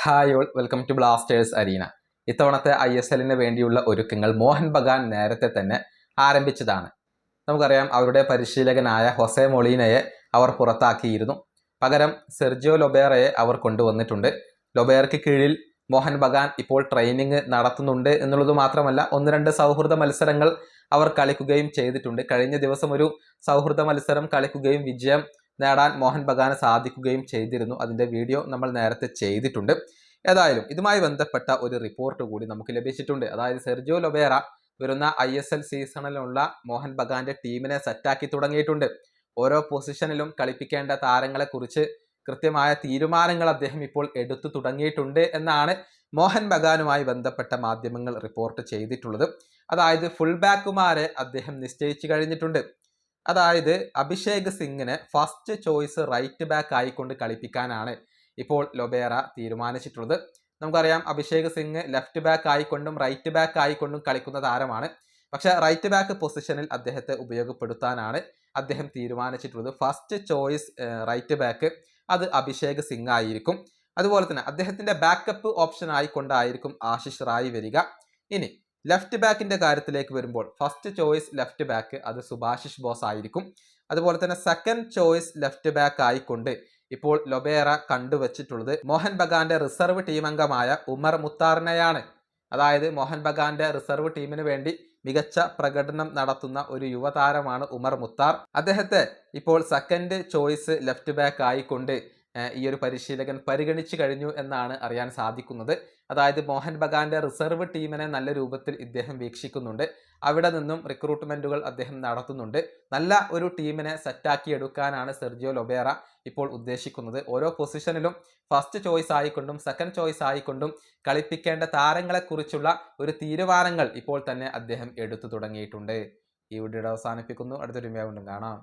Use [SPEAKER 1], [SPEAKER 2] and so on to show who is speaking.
[SPEAKER 1] Hi all, welcome to Blasters Arena. ഇത്തവണത്തെ ISLന് വേണ്ടിയുള്ള ഒരുക്കങ്ങൾ മോഹൻ ബഗാൻ നേരത്തെ തന്നെ ആരംഭിച്ചതാണ്. നമുക്കറിയാം, അവരുടെ പരിശീലകനായ ഹൊസെ മൊളീനയെ അവർ പുറത്താക്കിയിരുന്നു. പകരം സെർജിയോ ലൊബേറയെ അവർ കൊണ്ടുവന്നിട്ടുണ്ട്. ലൊബേറയ്ക്ക് കീഴിൽ മോഹൻ ബഗാൻ ഇപ്പോൾ ട്രെയിനിങ് നടത്തുന്നുണ്ട് എന്നുള്ളത് മാത്രമല്ല, 1-2 സൗഹൃദ മത്സരങ്ങൾ അവർ കളിക്കുകയും ചെയ്തിട്ടുണ്ട്. കഴിഞ്ഞ ദിവസം ഒരു സൗഹൃദ മത്സരം കളിക്കുകയും വിജയം നേടാൻ മോഹൻ ബഗാന് സാധിക്കുകയും ചെയ്തിരുന്നു. അതിൻ്റെ വീഡിയോ നമ്മൾ നേരത്തെ ചെയ്തിട്ടുണ്ട്. ഏതായാലും ഇതുമായി ബന്ധപ്പെട്ട ഒരു റിപ്പോർട്ട് കൂടി നമുക്ക് ലഭിച്ചിട്ടുണ്ട്. അതായത് സെർജിയോ ലൊബേറ വരുന്ന ISL സീസണിലുള്ള മോഹൻ ബഗാന്റെ ടീമിനെ സെറ്റാക്കി തുടങ്ങിയിട്ടുണ്ട്. ഓരോ പൊസിഷനിലും കളിപ്പിക്കേണ്ട താരങ്ങളെക്കുറിച്ച് കൃത്യമായ തീരുമാനങ്ങൾ അദ്ദേഹം ഇപ്പോൾ എടുത്തു തുടങ്ങിയിട്ടുണ്ട് എന്നാണ് മോഹൻ ബഗാനുമായി ബന്ധപ്പെട്ട മാധ്യമങ്ങൾ റിപ്പോർട്ട് ചെയ്തിട്ടുള്ളത്. അതായത് ഫുൾ ബാക്കുമാരെ അദ്ദേഹം നിശ്ചയിച്ചു കഴിഞ്ഞിട്ടുണ്ട്. അതായത് അഭിഷേക് സിംഗിനെ ഫസ്റ്റ് ചോയ്സ് റൈറ്റ് ബാക്ക് ആയിക്കൊണ്ട് കളിപ്പിക്കാനാണ് ഇപ്പോൾ ലൊബേറ തീരുമാനിച്ചിട്ടുള്ളത്. നമുക്കറിയാം, അഭിഷേക് സിംഗ് ലെഫ്റ്റ് ബാക്ക് ആയിക്കൊണ്ടും റൈറ്റ് ബാക്ക് ആയിക്കൊണ്ടും കളിക്കുന്ന താരമാണ്. പക്ഷെ റൈറ്റ് ബാക്ക് പൊസിഷനിൽ അദ്ദേഹത്തെ ഉപയോഗപ്പെടുത്താനാണ് അദ്ദേഹം തീരുമാനിച്ചിട്ടുള്ളത്. ഫസ്റ്റ് ചോയ്സ് റൈറ്റ് ബാക്ക് അത് അഭിഷേക് സിംഗ് ആയിരിക്കും. അതുപോലെ തന്നെ അദ്ദേഹത്തിന്റെ ബാക്കപ്പ് ഓപ്ഷൻ ആയിക്കൊണ്ടായിരിക്കും ആശിഷ് റായ് വരിക. ഇനി ലെഫ്റ്റ് ബാക്കിന്റെ കാര്യത്തിലേക്ക് വരുമ്പോൾ ഫസ്റ്റ് ചോയ്സ് ലെഫ്റ്റ് ബാക്ക് അത് സുഭാഷിഷ് ബോസ് ആയിരിക്കും. അതുപോലെ തന്നെ സെക്കൻഡ് ചോയ്സ് ലെഫ്റ്റ് ബാക്ക് ആയിക്കൊണ്ട് ഇപ്പോൾ ലൊബേറ കണ്ടുവച്ചിട്ടുള്ളത് മോഹൻ ബഗാന്റെ റിസർവ് ടീം അംഗമായ ഉമർ മുത്താറിനെയാണ്. അതായത് മോഹൻ ബഗാന്റെ റിസർവ് ടീമിന് വേണ്ടി മികച്ച പ്രകടനം നടത്തുന്ന ഒരു യുവതാരമാണ് ഉമർ മുത്താർ. അദ്ദേഹത്തെ ഇപ്പോൾ സെക്കൻഡ് ചോയ്സ് ലെഫ്റ്റ് ബാക്ക് ആയിക്കൊണ്ട് ഈ ഒരു പരിശീലകൻ പരിഗണിച്ചു കഴിഞ്ഞു എന്നാണ് അറിയാൻ സാധിക്കുന്നത്. അതായത് മോഹൻ ബഗാന്റെ റിസർവ് ടീമിനെ നല്ല രൂപത്തിൽ ഇദ്ദേഹം വീക്ഷിക്കുന്നുണ്ട്. അവിടെ നിന്നും റിക്രൂട്ട്മെന്റുകൾ അദ്ദേഹം നടത്തുന്നുണ്ട്. നല്ല ഒരു ടീമിനെ സെറ്റാക്കി എടുക്കാനാണ് സെർജിയോ ലൊബേറ ഇപ്പോൾ ഉദ്ദേശിക്കുന്നത്. ഓരോ പൊസിഷനിലും ഫസ്റ്റ് ചോയ്സ് ആയിക്കൊണ്ടും സെക്കൻഡ് ചോയ്സ് ആയിക്കൊണ്ടും കളിപ്പിക്കേണ്ട താരങ്ങളെക്കുറിച്ചുള്ള ഒരു തീരുമാനങ്ങൾ ഇപ്പോൾ തന്നെ അദ്ദേഹം എടുത്തു തുടങ്ങിയിട്ടുണ്ട്. ഈ വീഡിയോ അവസാനിപ്പിക്കുന്നു. അടുത്തൊരു വീഡിയോ കാണാം.